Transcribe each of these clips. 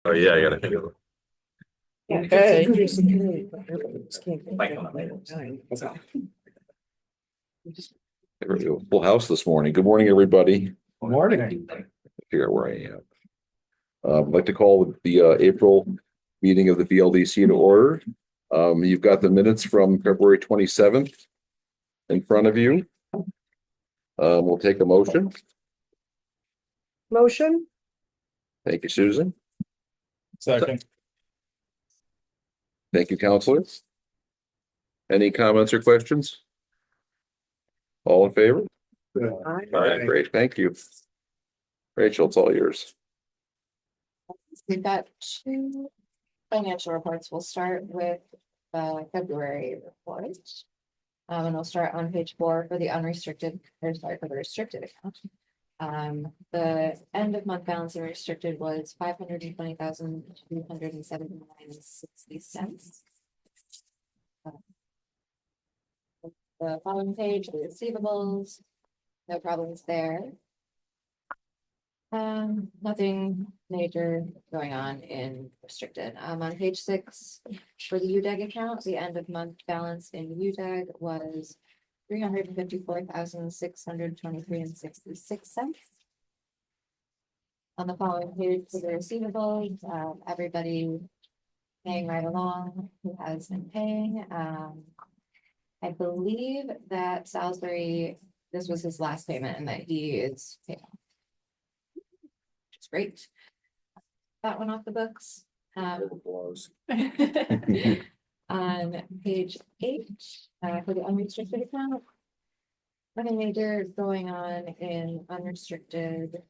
Oh yeah, I gotta think of it. Okay. There we go. Full house this morning. Good morning, everybody. Morning. Figure out where I am. I'd like to call the April meeting of the BLDC to order. You've got the minutes from February 27th in front of you. We'll take a motion. Motion? Thank you, Susan. Second. Thank you, counselors. Any comments or questions? All in favor? All right, great. Thank you. Rachel, it's all yours. We've got two financial reports. We'll start with the February report. And we'll start on page 4 for the unrestricted, or sorry, for the restricted account. The end of month balance in restricted was $520,279.60. The following page, the receivables, no problems there. Nothing major going on in restricted. On page 6 for the UDEG account, the end of month balance in UDEG was $354,623.66. On the following page for the receivables, everybody paying right along who has been paying. I believe that Salisbury, this was his last payment and that he is paying. It's great. That one off the books. On page 8, for the unrestricted account, nothing major going on in unrestricted.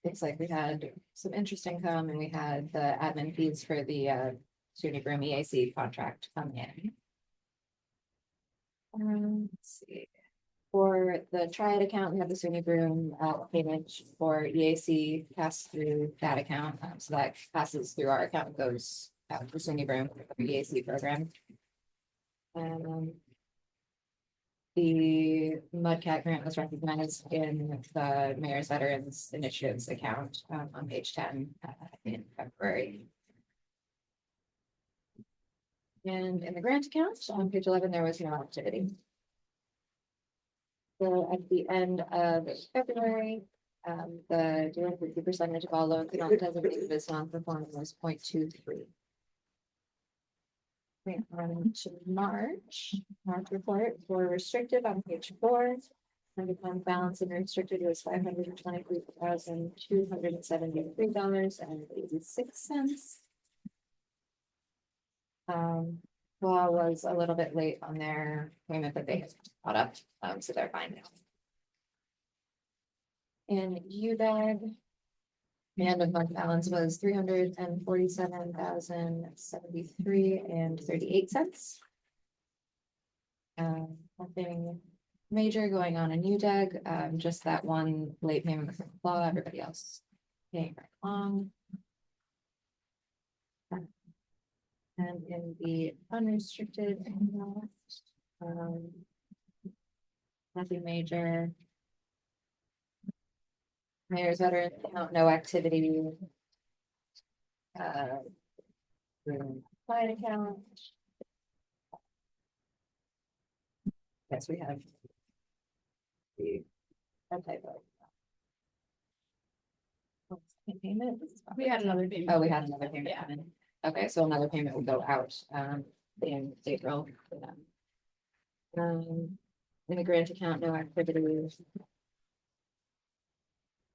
Looks like we had some interest income and we had the admin fees for the SUNY Broome EAC contract come in. Let's see. For the Triad account, we have the SUNY Broome payment for EAC passed through that account. So that passes through our account and goes out for SUNY Broome for the EAC program. The Mudcat grant was recognized in the Mayor's Veterans Initiatives account on page 10 in February. And in the grant account on page 11, there was no activity. So at the end of February, the delinquency percentage of all loans not designated as non-performing was 0.23. On to March report for restricted on page 4. And the fund balance in restricted was $523,273.86. Law was a little bit late on their payment, but they caught up, so they're fine now. In UDEG, the end of month balance was $347,073.38. Nothing major going on in UDEG, just that one late payment from law, everybody else paying right along. And in the unrestricted, nothing major. Mayor's Veteran account, no activity. Client account. Yes, we have the typo. Payment. We had another payment. Oh, we had another payment. Yeah. Okay, so another payment will go out in April for them. In the grant account, no activity.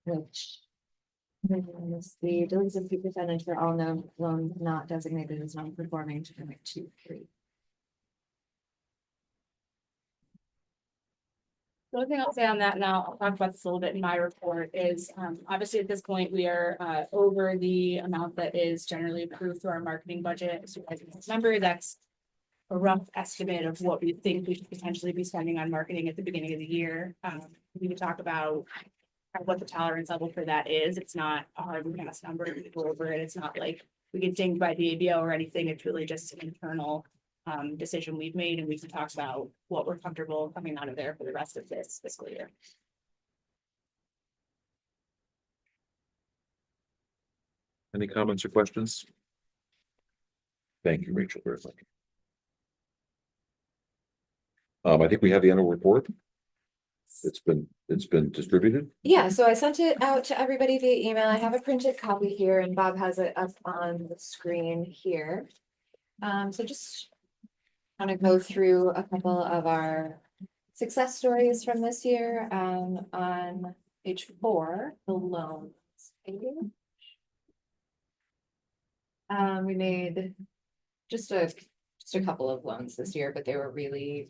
Which is the delinquency percentage for all known loans not designated as non-performing to 0.23. The only thing I'll say on that now, I'll talk about this a little bit in my report, is obviously at this point we are over the amount that is generally approved through our marketing budget. So as you remember, that's a rough estimate of what we think we should potentially be spending on marketing at the beginning of the year. We can talk about what the tolerance level for that is. It's not a hard and fast number. We go over it. It's not like we get dinged by the ABO or anything. It's really just an internal decision we've made, and we can talk about what we're comfortable coming out of there for the rest of this fiscal year. Any comments or questions? Thank you, Rachel, very much. I think we have the annual report. It's been distributed. Yeah, so I sent it out to everybody via email. I have a printed copy here and Bob has it up on the screen here. So just want to go through a couple of our success stories from this year, on page 4, the loans. We made just a couple of loans this year, but they were really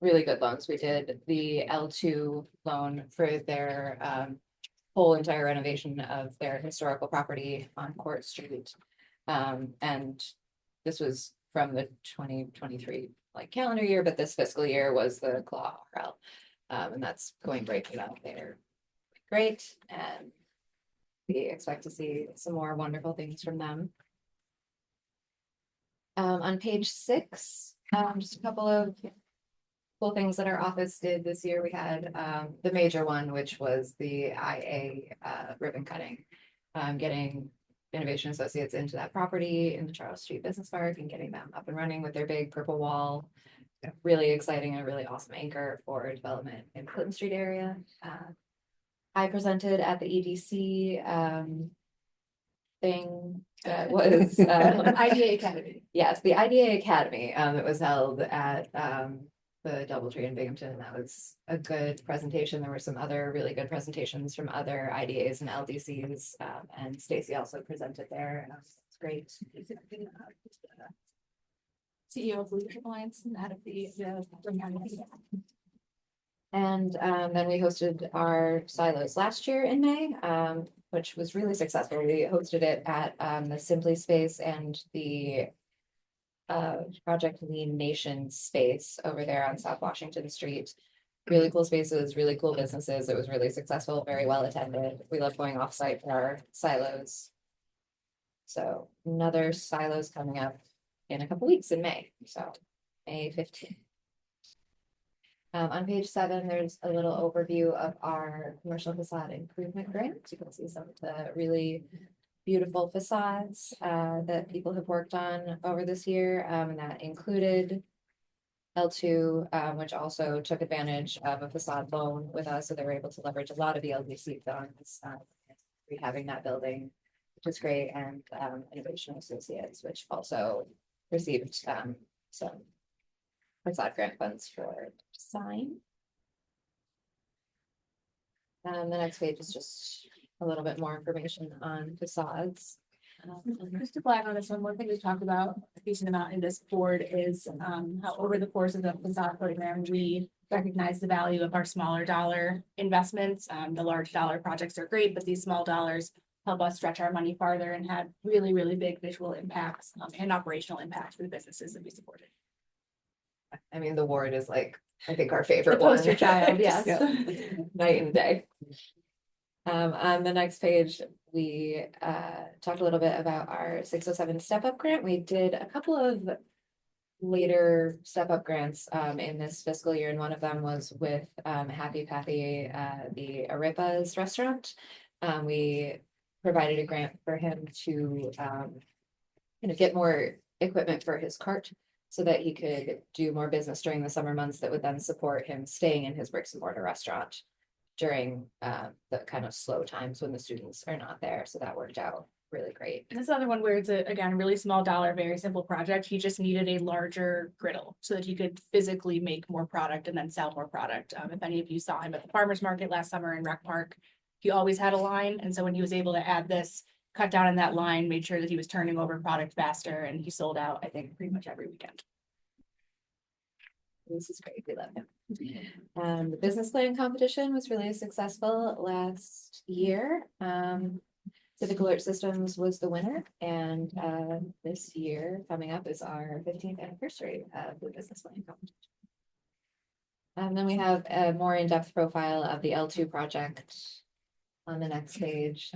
really good loans. We did the L2 loan for their whole entire renovation of their historical property on Court Street. And this was from the 2023 like calendar year, but this fiscal year was the claw RL. And that's going great for them. They're great, and we expect to see some more wonderful things from them. On page 6, just a couple of cool things that our office did this year. We had the major one, which was the IA ribbon cutting, getting Innovation Associates into that property in the Charles Street Business Park and getting them up and running with their big purple wall. Really exciting and a really awesome anchor for development in Clinton Street area. I presented at the EDC thing that was IDA Academy. yes, the IDA Academy. It was held at the DoubleTree in Binghamton. That was a good presentation. There were some other really good presentations from other IDAs and LDCs, and Stacy also presented there, and it's great. CEO of Leadership Alliance and head of the And then we hosted our silos last year in May, which was really successful. We hosted it at the Simply Space and the Project Lean Nation space over there on South Washington Street. Really cool spaces, really cool businesses. It was really successful, very well attended. We love going offsite for our silos. So another silos coming up in a couple weeks in May. So May 15th. On page 7, there's a little overview of our commercial facade improvement grant. You can see some of the really beautiful facades that people have worked on over this year, and that included L2, which also took advantage of a facade loan with us, so they were able to leverage a lot of the LDC funds, rehabbing that building, which is great, and Innovation Associates, which also received some facade grant funds for design. The next page is just a little bit more information on facades. Just to flag on this one thing we talked about a decent amount in this board is how over the course of the facade program, we recognize the value of our smaller dollar investments. The large dollar projects are great, but these small dollars help us stretch our money farther and have really, really big visual impacts and operational impacts for the businesses that we supported. I mean, the ward is like, I think, our favorite The poster one. child, yes. Night and day. On the next page, we talked a little bit about our 607 step up grant. We did a couple of later step up grants in this fiscal year, and one of them was with Happy Pathy, the Arepas restaurant. We provided a grant for him to get more equipment for his cart, so that he could do more business during the summer months that would then support him staying in his bricks and mortar restaurant during the kind of slow times when the students are not there. So that worked out really great. And this other one where it's again, really small dollar, very simple project. He just needed a larger griddle so that he could physically make more product and then sell more product. If any of you saw him at the farmer's market last summer in Rec Park, he always had a line. And so when he was able to add this, cut down on that line, made sure that he was turning over product faster, and he sold out, I think, pretty much every weekend. This is great. We love him. The business plan competition was really successful last year. Civic Alert Systems was the winner, and this year coming up is our 15th anniversary of the business plan competition. And then we have a more in-depth profile of the L2 project on the next page.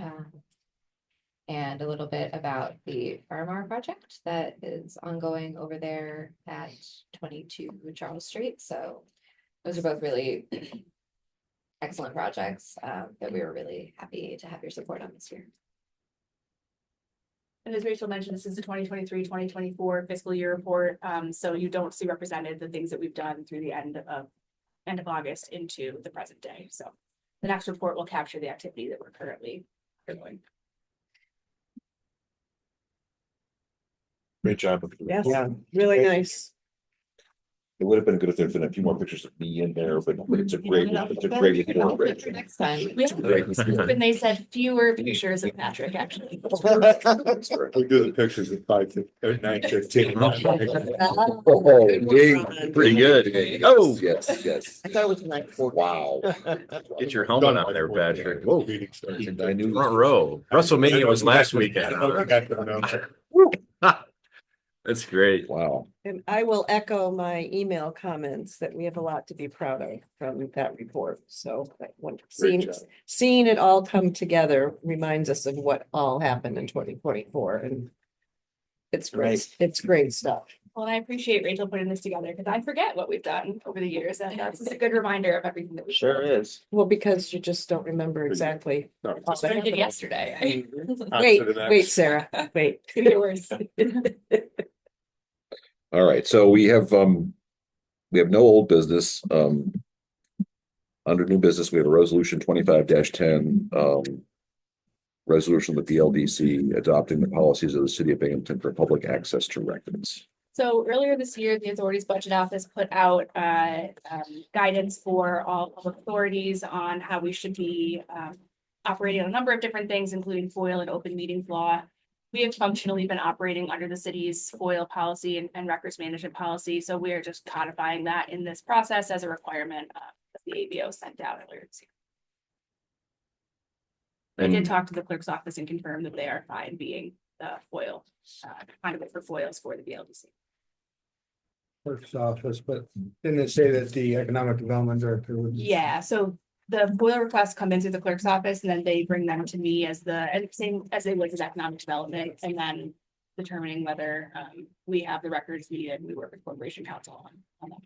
And a little bit about the Faramar project that is ongoing over there at 22 Charles Street. So those are both really excellent projects that we were really happy to have your support on this year. And as Rachel mentioned, this is the 2023-2024 fiscal year report. So you don't see represented the things that we've done through the end of August into the present day. So the next report will capture the activity that we're currently doing. Great job. Yes, really nice. It would have been good if there'd been a few more pictures of me in there, but it's a great report. For next time. We have, and they said fewer pictures of Patrick, actually. That's right. We do the pictures at 9:15. Oh, ding. Pretty good. Oh, yes. I thought it was like 4. Wow. Get your helmet on there, Patrick. Whoa. Meeting starts. I knew. Front row. WrestleMania was last weekend. That's great. Wow. And I will echo my email comments that we have a lot to be proud of from that report. So when Great seeing it all come together reminds us of what all happened in 2024, and it's great. It's great stuff. Well, I appreciate Rachel putting this together because I forget what we've done over the years. And that's just a good reminder of everything that we Is. Well, because you just don't remember exactly. all that started happened. yesterday. Wait, Sarah, wait. It's gonna get worse. All right, so we have no old business. Under new business, we have a resolution 25-10. Resolution of the Bldc adopting the policies of the city of Binghamton for public access to records. So earlier this year, the Authorities Budget Office put out guidance for all public authorities on how we should be operating on a number of different things, including FOIL and open meetings law. We have functionally been operating under the city's FOIL policy and records management policy. So we are just codifying that in this process as a requirement that the ABO sent out earlier this year. I did talk to the clerk's office and confirm that they are fine being the FOIL conduit for FOILs for the BLDC. Clerk's office, but didn't it say that the economic development director would? Yeah, so the FOIL requests come into the clerk's office and then they bring them to me as and same as they would with economic development, and then determining whether we have the records needed. We work with Corporation Counsel on that.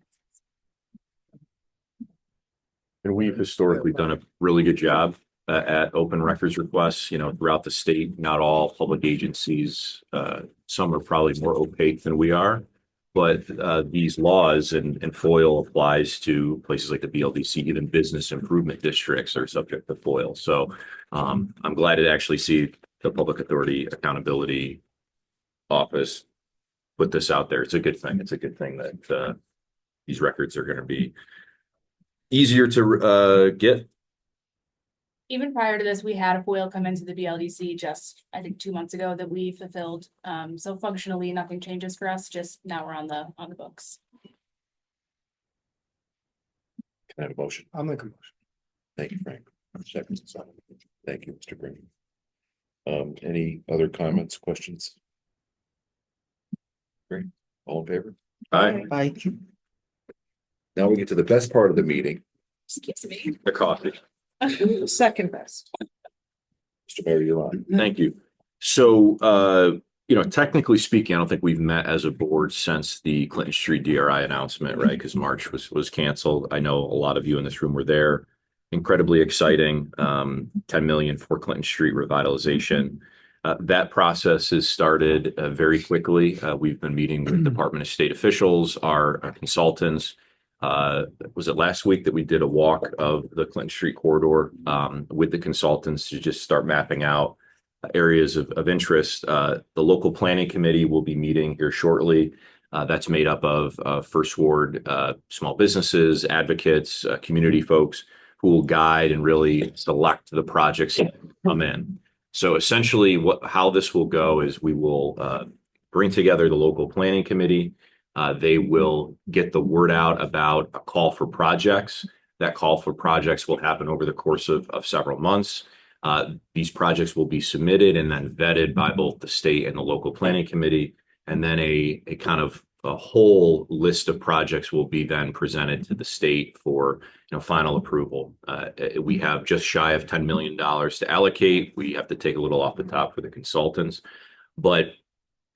And we've historically done a really good job at open records requests, throughout the state. Not all public agencies, some are probably more opaque than we are. But these laws and FOIL applies to places like the BLDC, even business improvement districts are subject to FOIL. So I'm glad to actually see the Public Authority Accountability Office put this out there. It's a good thing. It's a good thing that these records are going to be easier to get. Even prior to this, we had a FOIL come into the BLDC just, I think, 2 months ago that we fulfilled. So functionally, nothing changes for us. Just now we're on the books. Can I have a motion? I'll make a motion. Thank you, Frank. Second. Thank you, Mr. Green. Any other comments, questions? Great. All in favor? Aye. Bye. Now we get to the best part of the meeting. Excuse me. The coffee. Second best. Mr. Mayor, you're on. Thank you. So, technically speaking, I don't think we've met as a board since the Clinton Street DRI announcement, right? Because March was canceled. I know a lot of you in this room were there. Incredibly exciting. 10 million for Clinton Street revitalization. That process has started very quickly. We've been meeting with Department of State officials, our consultants. Was it last week that we did a walk of the Clinton Street corridor with the consultants to just start mapping out areas of interest. The local planning committee will be meeting here shortly. That's made up of First Ward small businesses, advocates, community folks who will guide and really select the projects that come in. So essentially how this will go is we will bring together the local planning committee. They will get the word out about a call for projects. That call for projects will happen over the course of several months. These projects will be submitted and then vetted by both the state and the local planning committee. And then a kind of a whole list of projects will be then presented to the state for final approval. We have just shy of $10 million to allocate. We have to take a little off the top for the consultants. But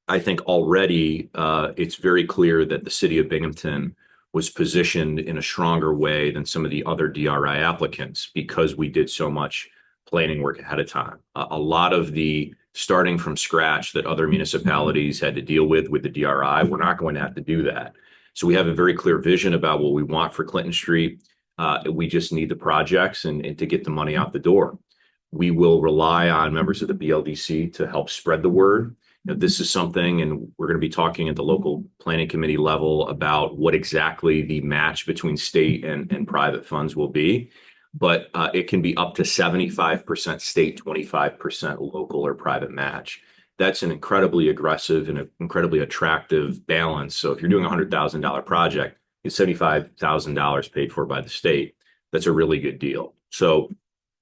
I think already it's very clear that the city of Binghamton was positioned in a stronger way than some of the other DRI applicants because we did so much planning work ahead of time. A lot of the starting from scratch that other municipalities had to deal with the DRI. We're not going to have to do that. So we have a very clear vision about what we want for Clinton Street. We just need the projects and to get the money out the door. We will rely on members of the BLDC to help spread the word. This is something, and we're going to be talking at the local planning committee level about what exactly the match between state and private funds will be. But it can be up to 75% state, 25% local or private match. That's an incredibly aggressive and incredibly attractive balance. So if you're doing a $100,000 project, it's $75,000 paid for by the state. That's a really good deal. So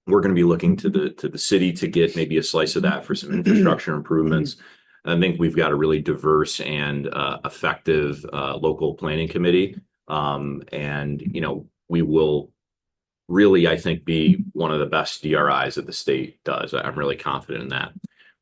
we're going to be looking to the city to get maybe a slice of that for some infrastructure improvements. I think we've got a really diverse and effective local planning committee. And, we will really, I think, be one of the best DRIs that the state does. I'm really confident in that.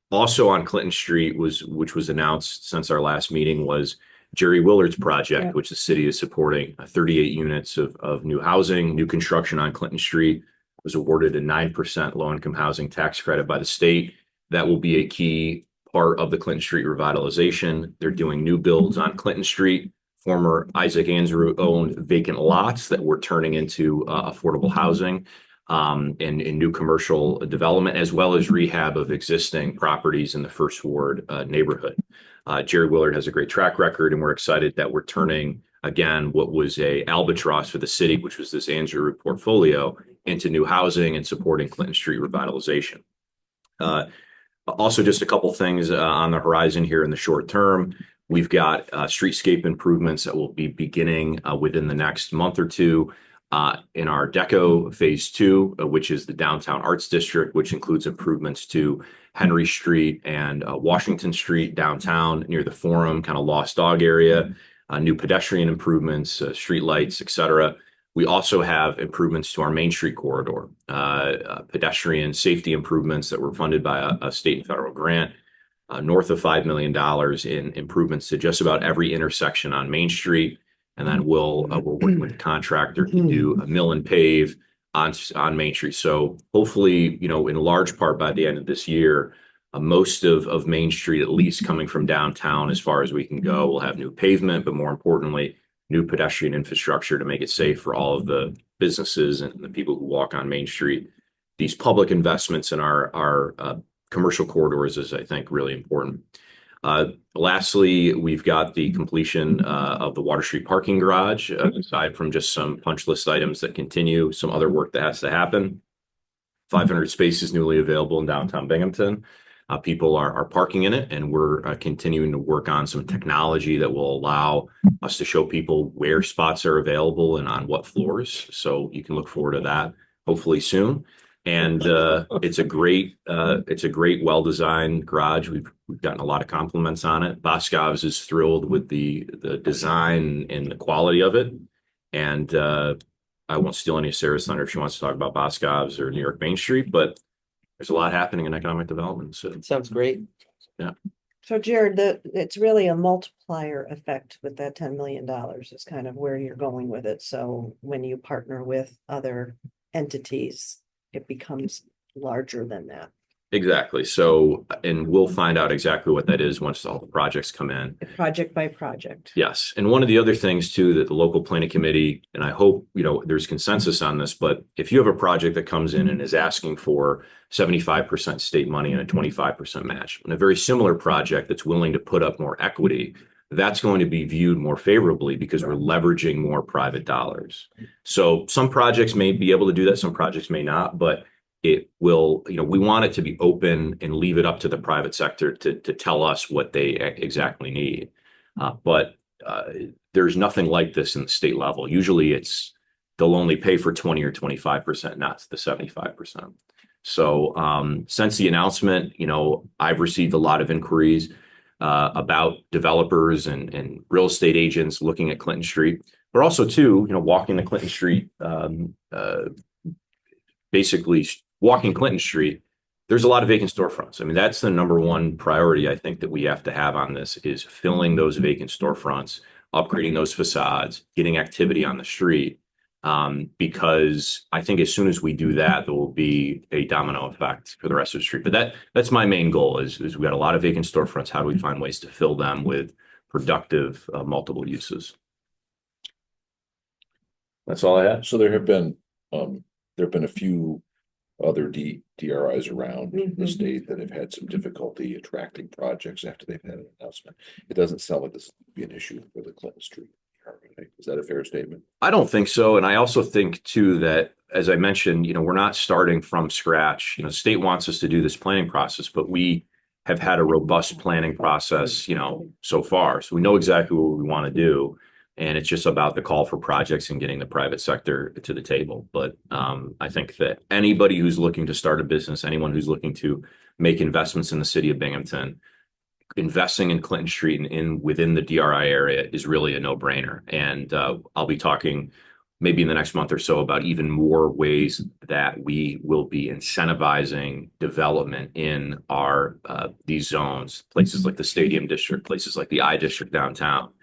Also on Clinton Street which was announced since our last meeting, was Jerry Willard's project, which the city is supporting. 38 units of new housing, new construction on Clinton Street, was awarded a 9% low-income housing tax credit by the state. That will be a key part of the Clinton Street revitalization. They're doing new builds on Clinton Street, former Isaac Andrew owned vacant lots that we're turning into affordable housing and new commercial development, as well as rehab of existing properties in the First Ward neighborhood. Jerry Willard has a great track record, and we're excited that we're turning, again, what was a albatross for the city, which was this Andrew portfolio, into new housing and supporting Clinton Street revitalization. Also, just a couple things on the horizon here in the short term. We've got streetscape improvements that will be beginning within the next month or two in our Deco Phase 2, which is the Downtown Arts District, which includes improvements to Henry Street and Washington Street downtown near the Forum, kind of Lost Dog area, new pedestrian improvements, street lights, etc. We also have improvements to our Main Street corridor, pedestrian safety improvements that were funded by a state and federal grant, north of $5 million in improvements to just about every intersection on Main Street. And then we're working with the contractor to do a mill and pave on Main Street. So hopefully, in large part by the end of this year, most of Main Street, at least coming from downtown as far as we can go, will have new pavement, but more importantly, new pedestrian infrastructure to make it safe for all of the businesses and the people who walk on Main Street. These public investments in our commercial corridors is, I think, really important. Lastly, we've got the completion of the Water Street parking garage, aside from just some punch list items that continue, some other work that has to happen. 500 spaces newly available in downtown Binghamton. People are parking in it, and we're continuing to work on some technology that will allow us to show people where spots are available and on what floors. So you can look forward to that hopefully soon. And it's a great, well-designed garage. We've gotten a lot of compliments on it. Boscov's is thrilled with the design and the quality of it. And I won't steal any of Sarah's thunder if she wants to talk about Boscov's or New York Main Street, but there's a lot happening in economic development. So Sounds great. Yeah. So Jared, it's really a multiplier effect with that $10 million is kind of where you're going with it. So when you partner with other entities, it becomes larger than that. exactly. So, and we'll find out exactly what that is once all the projects come in. Project by project. Yes. And one of the other things too, that the local planning committee, and I hope, there's consensus on this, but if you have a project that comes in and is asking for 75% state money and a 25% match, and a very similar project that's willing to put up more equity, that's going to be viewed more favorably because we're leveraging more private dollars. So some projects may be able to do that, some projects may not, but it will, we want it to be open and leave it up to the private sector to tell us what they exactly need. But there's nothing like this in the state level. Usually they'll only pay for 20 or 25%, not the 75%. So since the announcement, I've received a lot of inquiries about developers and real estate agents looking at Clinton Street, but also too, walking the Clinton Street, basically walking Clinton Street, there's a lot of vacant storefronts. I mean, that's the number one priority I think that we have to have on this is filling those vacant storefronts, upgrading those facades, getting activity on the street. Because I think as soon as we do that, there will be a domino effect for the rest of the street. But that's my main goal is we've got a lot of vacant storefronts. How do we find ways to fill them with productive multiple uses? That's all I have. So there have been a few other DRIs around the state that have had some difficulty attracting projects after they've had an announcement. It doesn't sound like this will be an issue for the Clinton Street. Is that a fair statement? I don't think so. And I also think too that, as I mentioned, we're not starting from scratch. The state wants us to do this planning process, but we have had a robust planning process, so far. So we know exactly what we want to do. And it's just about the call for projects and getting the private sector to the table. But I think that anybody who's looking to start a business, anyone who's looking to make investments in the city of Binghamton, investing in Clinton Street and within the DRI area is really a no-brainer. And I'll be talking maybe in the next month or so about even more ways that we will be incentivizing development in our these zones, places like the Stadium District, places like the I District downtown,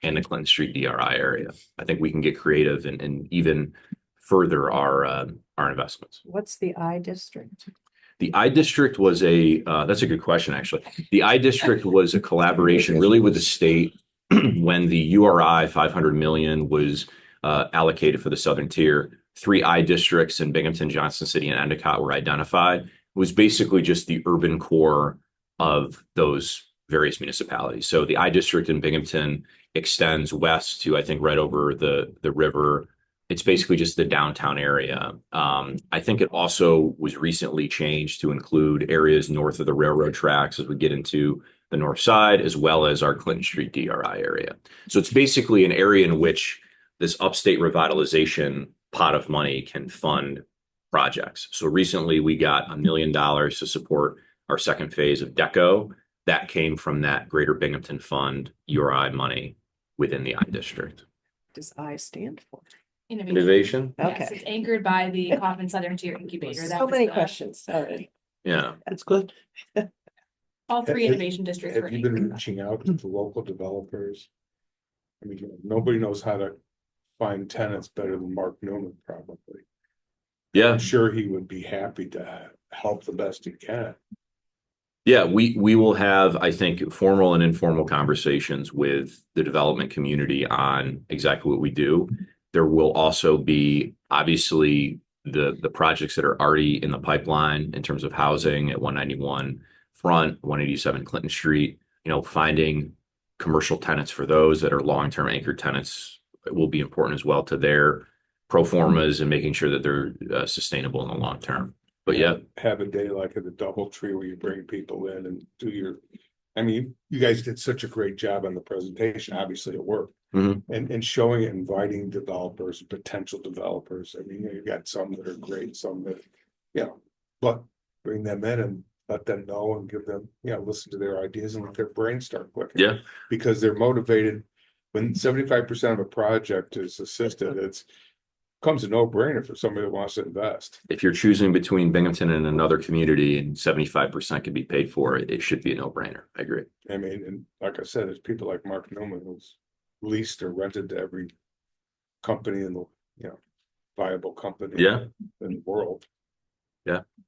and the Clinton Street DRI area. I think we can get creative and even further our investments. What's the I district? The I District was that's a good question, actually. The I District was a collaboration really with the state when the URI 500 million was allocated for the Southern Tier. 3 I districts in Binghamton, Johnson City, and Endicott were identified. It was basically just the urban core of those various municipalities. So the I District in Binghamton extends west to, I think, right over the river. It's basically just the downtown area. I think it also was recently changed to include areas north of the railroad tracks as we get into the north side, as well as our Clinton Street DRI area. So it's basically an area in which this upstate revitalization pot of money can fund projects. So recently we got $1 million to support our second phase of DECO. That came from that Greater Binghamton Fund URI money within the I District. Does I stand for? Innovation? Yes, Okay. it's anchored by the Kaufman Southern Tier Incubator. That So was many the- questions already. Yeah. That's good. All 3 innovation districts were Have you been anchored. reaching out to the local developers? I mean, nobody knows how to find tenants better than Mark Newman, probably. Yeah. I'm sure he would be happy to help the best he can. Yeah, we will have, I think, formal and informal conversations with the development community on exactly what we do. There will also be obviously the projects that are already in the pipeline in terms of housing at 191 Front, 187 Clinton Street, finding commercial tenants for those that are long-term anchor tenants will be important as well to their pro formas and making sure that they're sustainable in the long term. But yeah, Have a day like at the DoubleTree where you bring people in and do your, I mean, you guys did such a great job on the presentation. Obviously it worked. Mhm. And showing it, inviting developers, potential developers. I mean, you got some that are great, some that, but bring them in and let them know and give them, listen to their ideas and let their brains start clicking. Yeah. Because they're motivated. When 75% of a project is assisted, becomes a no-brainer for somebody that wants to invest. If you're choosing between Binghamton and another community and 75% can be paid for, it should be a no-brainer. I agree. I mean, and like I said, there's people like Mark Newman who's leased or rented to every company in the, viable company Yeah. in the world.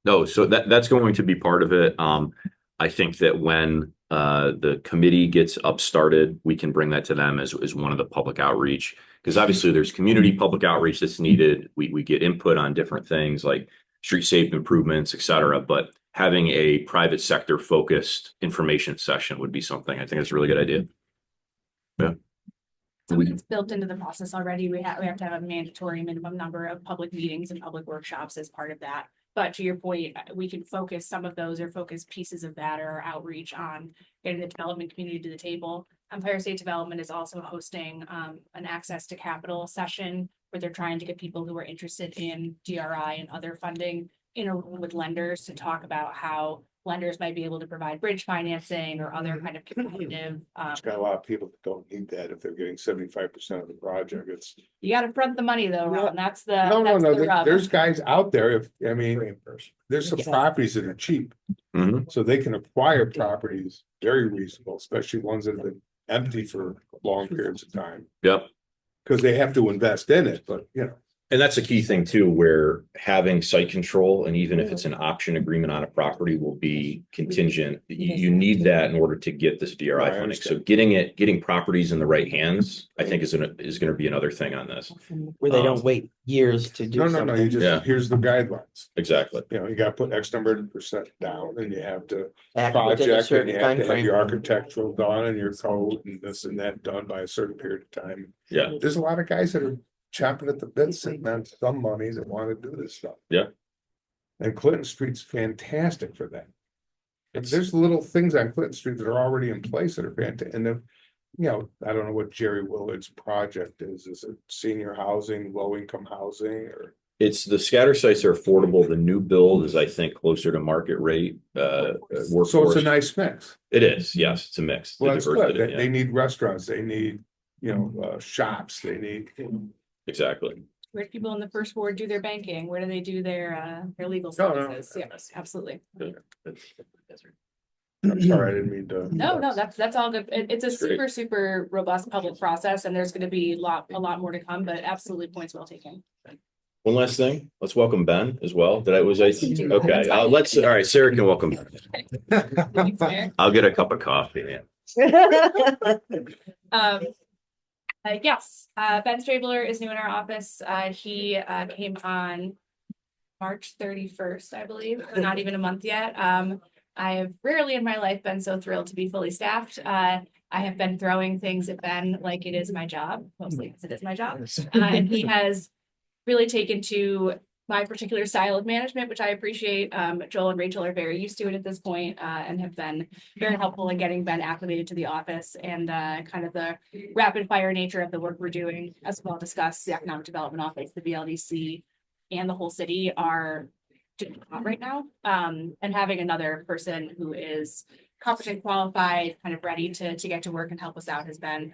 No, so that's going to be part of it. I think that when the committee gets upstarted, we can bring that to them as one of the public outreach. Because obviously there's community public outreach that's needed. We get input on different things like street safe improvements, et cetera. But having a private sector focused information session would be something I think is a really good idea. Yeah. Something that's built into the process already. We have to have a mandatory minimum number of public meetings and public workshops as part of that. But to your point, we can focus some of those or focus pieces of that or outreach on getting the development community to the table. Empire State Development is also hosting an access to capital session where they're trying to get people who are interested in DRI and other funding in a room with lenders to talk about how lenders might be able to provide bridge financing or other kind of competitive. It's got a lot of people that don't need that if they're getting 75% of the project. It's You got to front the money though, Ron. That's the no. that's the rub. There's guys out there. There's some Yeah. properties that are cheap, Mhm. so they can acquire properties very reasonable, especially ones that have been empty for long periods of time. Yep. Because they have to invest in it, but And that's a key thing too, where having site control, and even if it's an option agreement on a property, will be contingent. You need that in order to get this DRI I funding. So understand. getting properties in the right hands, I think is going to be another thing on this. Where they don't wait years to do No, something. you just, Yeah. here's the guidelines. Exactly. You know, you gotta put X number of percent down and you have to Act within a project and certain you have to have timeframe. your architectural done and your code and this and that done by a certain period of time. Yeah. There's a lot of guys that are chomping at the bit, sitting on some money that wanna do this stuff. Yeah. And Clinton Street's fantastic for that. And there's little things on Clinton Street that are already in place that are fantastic, and then, you know, I don't know what Jerry Willard's project is it senior housing, low income housing, or? It's the scatter sites are affordable. The new build is, I think, closer to market rate, So workforce. it's a nice mix. It is, yes, it's a mix. The Well, that's good, diversity, they yeah, need restaurants, they need, you know, shops, they need. exactly. Where do people in the first ward do their banking? Where do they do their legal No, no. services? Yes, absolutely. I'm sorry, I didn't mean to. No, that's all good. It's a That's great. super robust public process, and there's gonna be a lot more to come, but absolutely points well taken. One last thing, let's welcome Ben as well. Did I, was I, Yes, you do. okay, That's fine. let's, all right, Sarah can welcome. Thanks, Mayor. I'll get a cup of coffee. Yeah. Yes, Ben Strabler is new in our office. He came on March 31st, I believe, so not even a month yet. I have rarely in my life been so thrilled to be fully staffed. I have been throwing things at Ben like it is my job, mostly because it is my job. And he has really taken to my particular style of management, which I appreciate. Joel and Rachel are very used to it at this point, and have been very helpful in getting Ben acclimated to the office and kind of the rapid fire nature of the work we're doing, as well discuss the Economic Development Office, the BLDC, and the whole city are doing a lot right now. And having another person who is competent, qualified, kind of ready to get to work and help us out has been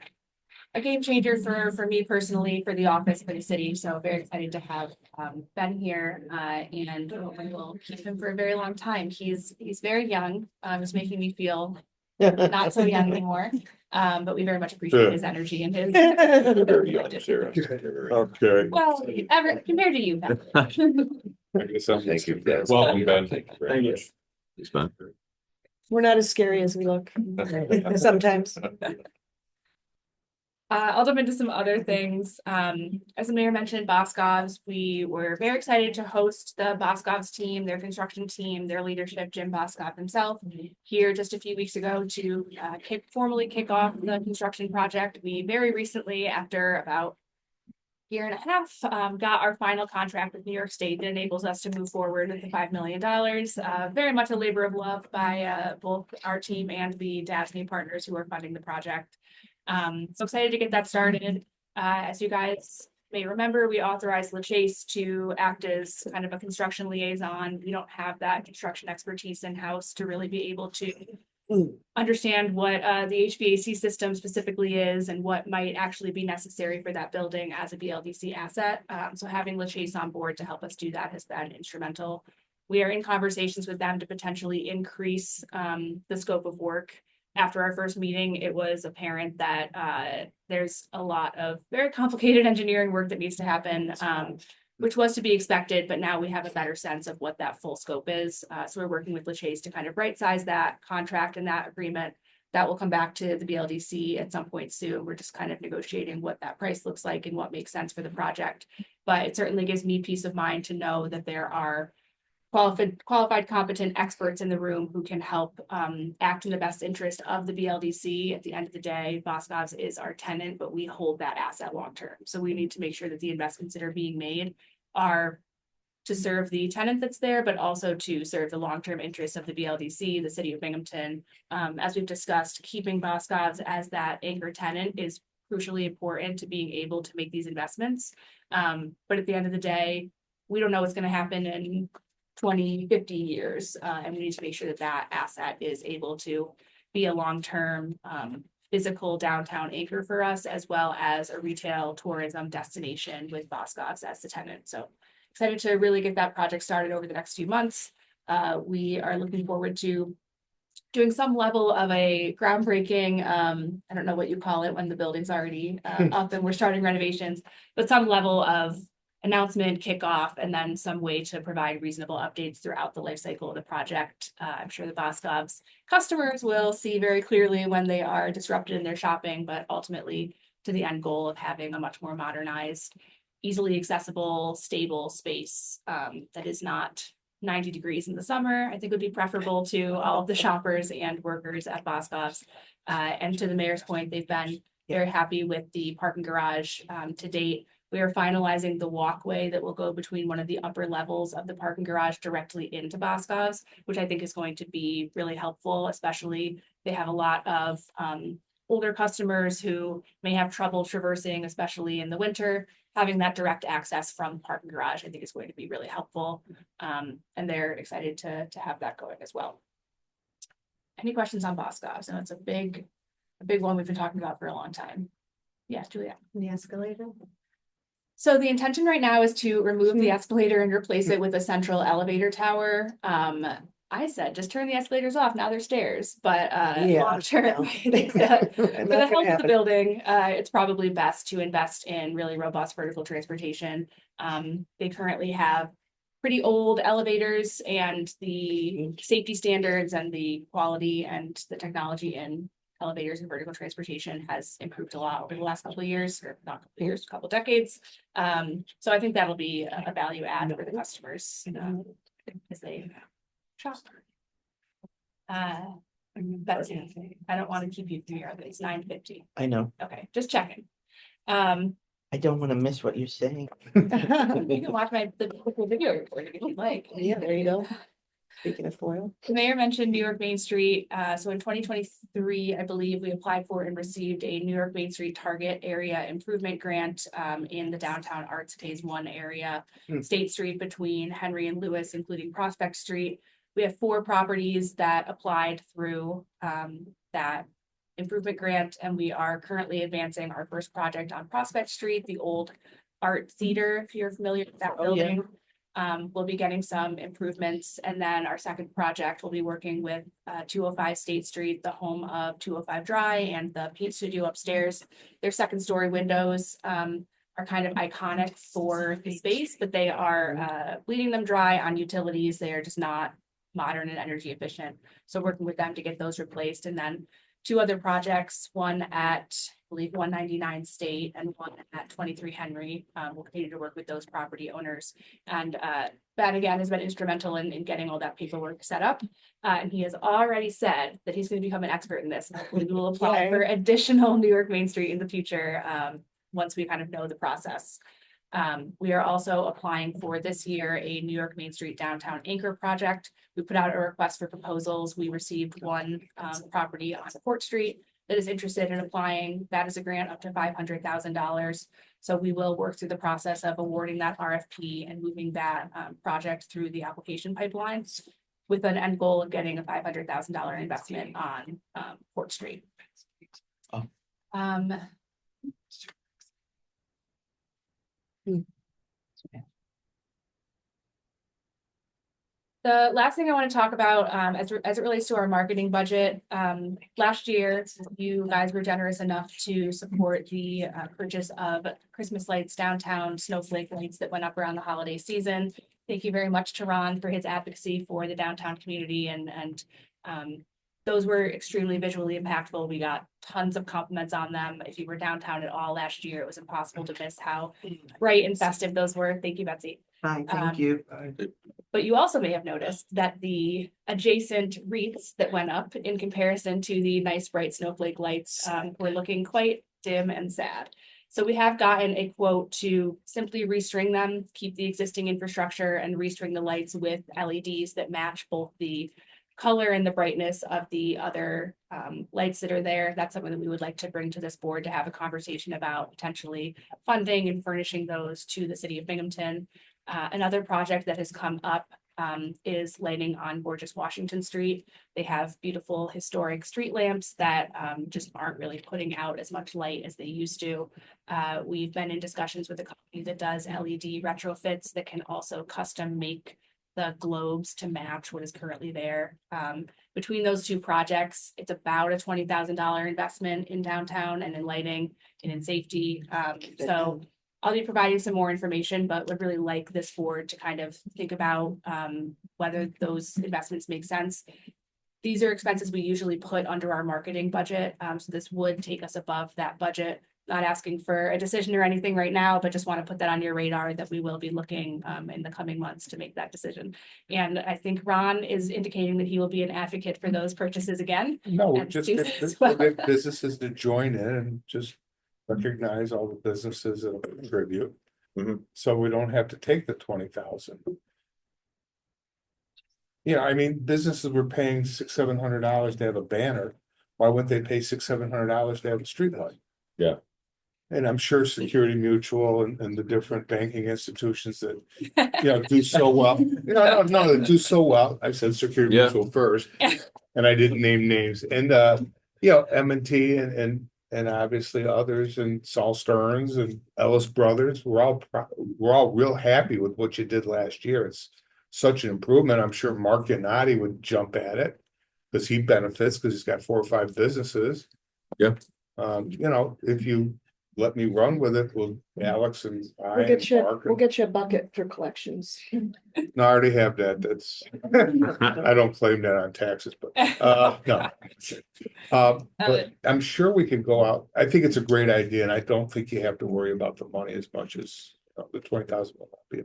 a game changer for me personally, for the office, for the city. So very excited to have Ben here, and we'll keep him for a very long time. He's very young. It's making me feel not so young anymore. But we very much appreciate his energy and his. Very young, Sarah. Okay. Well, ever compared to you, Ben. Thank you. Ben. Welcome, Ben. Thank you very much. Thanks, Ben. We're not as scary as we look sometimes. I'll jump into some other things. As the mayor mentioned, Boscov's, we were very excited to host the Boscov's team, their construction team, their leadership, Jim Boscov himself, here just a few weeks ago to formally kick off the construction project. We very recently, after about a year and a half, got our final contract with New York State that enables us to move forward with the $5 million. Very much a labor of love by both our team and the DASNY partners who are funding the project. So excited to get that started. As you guys may remember, we authorized LaChase to act as kind of a construction liaison. We don't have that construction expertise in-house to really be able to understand what the HVAC system specifically is and what might actually be necessary for that building as a BLDC asset. So having LaChase on board to help us do that has been instrumental. We are in conversations with them to potentially increase the scope of work. After our first meeting, it was apparent that there's a lot of very complicated engineering work that needs to happen, which was to be expected, but now we have a better sense of what that full scope is. So we're working with LaChase to kind of right size that contract and that agreement. That will come back to the BLDC at some point soon. We're just kind of negotiating what that price looks like and what makes sense for the project. But it certainly gives me peace of mind to know that there are qualified, competent experts in the room who can help act in the best interest of the BLDC. At the end of the day, Boscov's is our tenant, but we hold that asset long-term. So we need to make sure that the investments that are being made are to serve the tenant that's there, but also to serve the long-term interests of the BLDC, the City of Binghamton. As we've discussed, keeping Boscov's as that anchor tenant is crucially important to being able to make these investments. But at the end of the day, we don't know what's going to happen in 20, 50 years. And we need to make sure that that asset is able to be a long-term physical downtown anchor for us, as well as a retail tourism destination with Boscov's as the tenant. So excited to really get that project started over the next few months. We are looking forward to doing some level of a groundbreaking, I don't know what you call it when the building's already up and we're starting renovations, but some level of announcement, kickoff, and then some way to provide reasonable updates throughout the life cycle of the project. I'm sure the Boscov's customers will see very clearly when they are disrupted in their shopping, but ultimately to the end goal of having a much more modernized, easily accessible, stable space that is not 90 degrees in the summer, I think would be preferable to all of the shoppers and workers at Boscov's. And to the mayor's point, they've been very happy with the parking garage to date. We are finalizing the walkway that will go between one of the upper levels of the parking garage directly into Boscov's, which I think is going to be really helpful, especially they have a lot of older customers who may have trouble traversing, especially in the winter. Having that direct access from the parking garage, I think is going to be really helpful. And they're excited to have that going as well. Any questions on Boscov's? And it's a big one we've been talking about for a long time. Yeah, Julia. The escalator? So the intention right now is to remove the escalator and replace it with a central elevator tower. I said, just turn the escalators off. Now they're stairs, but long term, no. I think that for the health of the building, it's probably best to invest in really robust vertical transportation. They currently have pretty old elevators, and the safety standards and the quality and the technology in elevators and vertical transportation has improved a lot over the last couple of years, or not couple of years, couple decades. So I think that'll be a value add for the customers as they shop. That's it. I don't want to keep you through here. It's 9:50. I know. Okay, just checking. I don't want to miss what you're saying. You can watch the video recording if you'd like. Yeah, there you go. Speaking of foil. The mayor mentioned New York Main Street. So in 2023, I believe we applied for and received a New York Main Street Target Area Improvement Grant in the Downtown Arts Phase 1 area, State Street between Henry and Lewis, including Prospect Street. We have 4 properties that applied through that improvement grant, and we are currently advancing our first project on Prospect Street, the old art theater, if you're familiar with that building. We'll be getting some improvements, and then our second project will be working with 205 State Street, the home of 205 Dry and the paint studio upstairs. Their second story windows are kind of iconic for the space, but they are bleeding them dry on utilities. They are just not modern and energy efficient. So working with them to get those replaced, and then 2 other projects, one at, I believe, 199 State and one at 23 Henry. We'll continue to work with those property owners. And Bat again has been instrumental in getting all that paperwork set up. And he has already said that he's going to become an expert in this. We will apply for additional New York Main Street in the future once we kind of know the process. We are also applying for this year a New York Main Street Downtown Anchor project. We put out a request for proposals. We received one property on Port Street that is interested in applying. That is a grant up to $500,000. So we will work through the process of awarding that RFP and moving that project through the application pipelines with an end goal of getting a $500,000 investment on Port Street. The last thing I want to talk about as it relates to our marketing budget, last year, you guys were generous enough to support the purchase of Christmas lights downtown, snowflake lights that went up around the holiday season. Thank you very much to Ron for his advocacy for the downtown community, and those were extremely visually impactful. We got tons of compliments on them. If you were downtown at all last year, it was impossible to miss how bright and festive those were. Thank you, Betsy. Fine, thank you. But you also may have noticed that the adjacent wreaths that went up in comparison to the nice bright snowflake lights were looking quite dim and sad. So we have gotten a quote to simply restring them, keep the existing infrastructure and restring the lights with LEDs that match both the color and the brightness of the other lights that are there. That's something that we would like to bring to this board to have a conversation about potentially funding and furnishing those to the city of Binghamton. Another project that has come up is lighting on gorgeous Washington Street. They have beautiful historic street lamps that just aren't really putting out as much light as they used to. We've been in discussions with a company that does LED retrofits that can also custom make the globes to match what is currently there. Between those 2 projects, it's about a $20,000 investment in downtown and in lighting and in safety. So I'll be providing some more information, but would really like this board to kind of think about whether those investments make sense. These are expenses we usually put under our marketing budget, so this would take us above that budget. Not asking for a decision or anything right now, but just want to put that on your radar that we will be looking in the coming months to make that decision. And I think Ron is indicating that he will be an advocate for those purchases again. No, And just Susan get as well. get businesses to join in and just recognize all the businesses that contribute. Mhm. So we don't have to take the 20,000. Yeah, I mean, businesses were paying $600-700 to have a banner. Why wouldn't they pay $600-700 to have a street light? Yeah. And I'm sure Security Mutual and the different banking institutions that, do so well. No, that do so well. I said Security Yeah. Mutual first. And I didn't name names. And M&T and obviously others and Saul Stearns and Ellis Brothers, we're all real happy with what you did last year. It's such an improvement. I'm sure Mark Gennady would jump at it because he benefits because he's got 4 or 5 businesses. Yeah. If you let me run with it, well, Alex and I We'll get and you, Mark. we'll get you a bucket for collections. No, I already have that. That's, I don't claim that on taxes, but, no. But I'm sure we can go out. I think it's a great idea and I don't think you have to worry about the money as much as the 20,000 will not be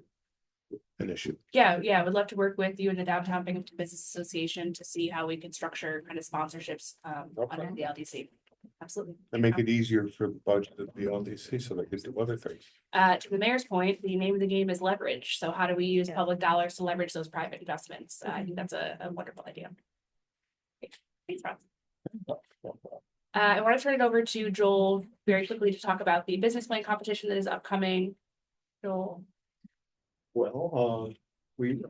an issue. Yeah, I would love to work with you and the Downtown Binghamton Business Association to see how we can structure kind of sponsorships Okay. under the LDC. Absolutely. And make it easier for the budget of the LDC so they can do other things. To the mayor's point, the name of the game is leverage. So how do we use public dollars to leverage those private investments? I think that's a wonderful idea. Great. Thanks, Rob. I want to turn it over to Joel very quickly to talk about the business plan competition that is upcoming. Joel. Well, we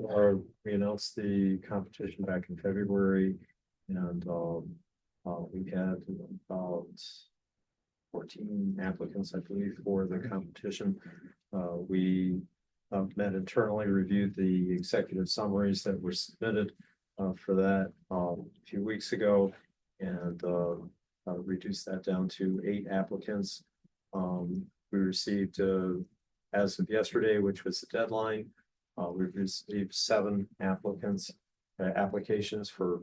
announced the competition back in February and we had about 14 applicants, I believe, for the competition. We met internally, reviewed the executive summaries that were submitted for that a few weeks ago and reduced that down to 8 applicants. We received as of yesterday, which was the deadline, we've received 7 applications for,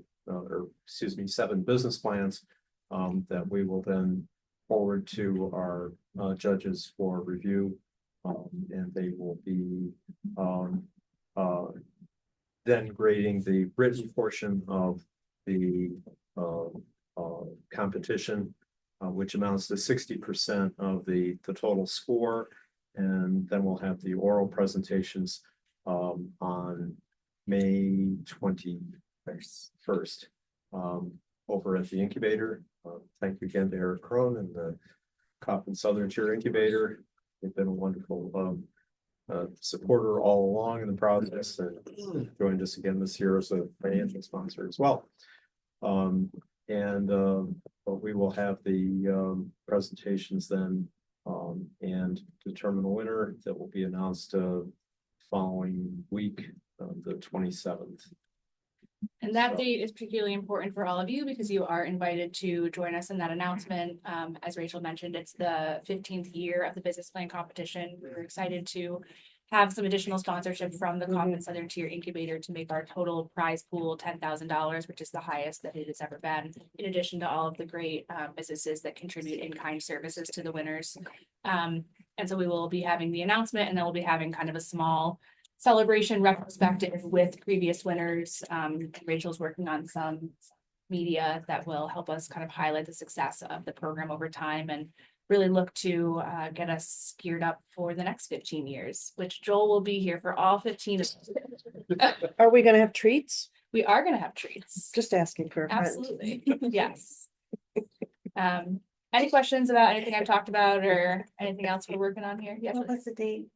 7 business plans that we will then forward to our judges for review, and they will be then grading the written portion of the competition, which amounts to 60% of the total score. And then we'll have the oral presentations on May 21st over at the incubator. Thank you again to Eric Crone and the Coffin Southern Tier Incubator. They've been a wonderful supporter all along in the process and joined us again this year as a financial sponsor as well. But we will have the presentations then and determine a winner that will be announced following week, the 27th. And that date is particularly important for all of you because you are invited to join us in that announcement. As Rachel mentioned, it's the 15th year of the business plan competition. We're excited to have some additional sponsorship from the Coffin Southern Tier Incubator to make our total prize pool $10,000, which is the highest that it has ever been, in addition to all of the great businesses that contribute in-kind services to the winners. And so we will be having the announcement and then we'll be having kind of a small celebration retrospective with previous winners. Rachel's working on some media that will help us kind of highlight the success of the program over time and really look to get us geared up for the next 15 years, which Joel will be here for all 15 of them. Are we gonna have treats? We are going to have treats. Just asking for a friend. Absolutely. Yes. Any questions about anything I've talked about or anything else we're working on here? Yes. What was the date?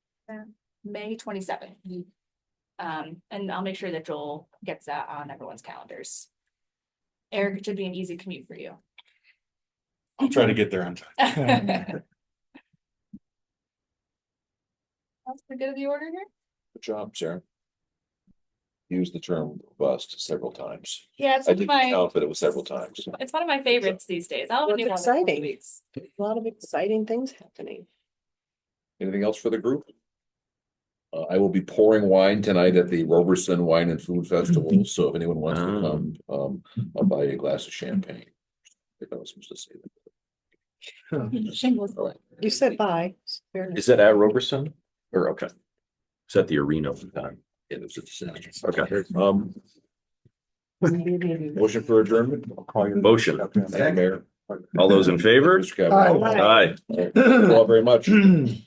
May 27th. And I'll make sure that Joel gets that on everyone's calendars. Eric, it should be an easy commute for you. I'll try to get there on time. That's pretty good of the order here. Good job, Sharon. Used the term robust several times. Yeah, it's I one of didn't my count, but it was several times. it's one of my favorites these days. I'll have a Well, new one in a it's couple exciting. weeks. A lot of exciting things happening. Anything else for the group? I will be pouring wine tonight at the Roberson Wine and Food Festival, so if anyone wants to come, I'll buy you a glass of champagne. If I was supposed to say that. Shingles. All right. You said bye. Fair Is that at Roberson? Or, okay. Is that the arena? Yeah, it was a disaster. Okay. Motion for adjournment? Motion. Thank you, Mayor. All those in favor? Mr. Kavanaugh. Aye. Thank you all very much. Great.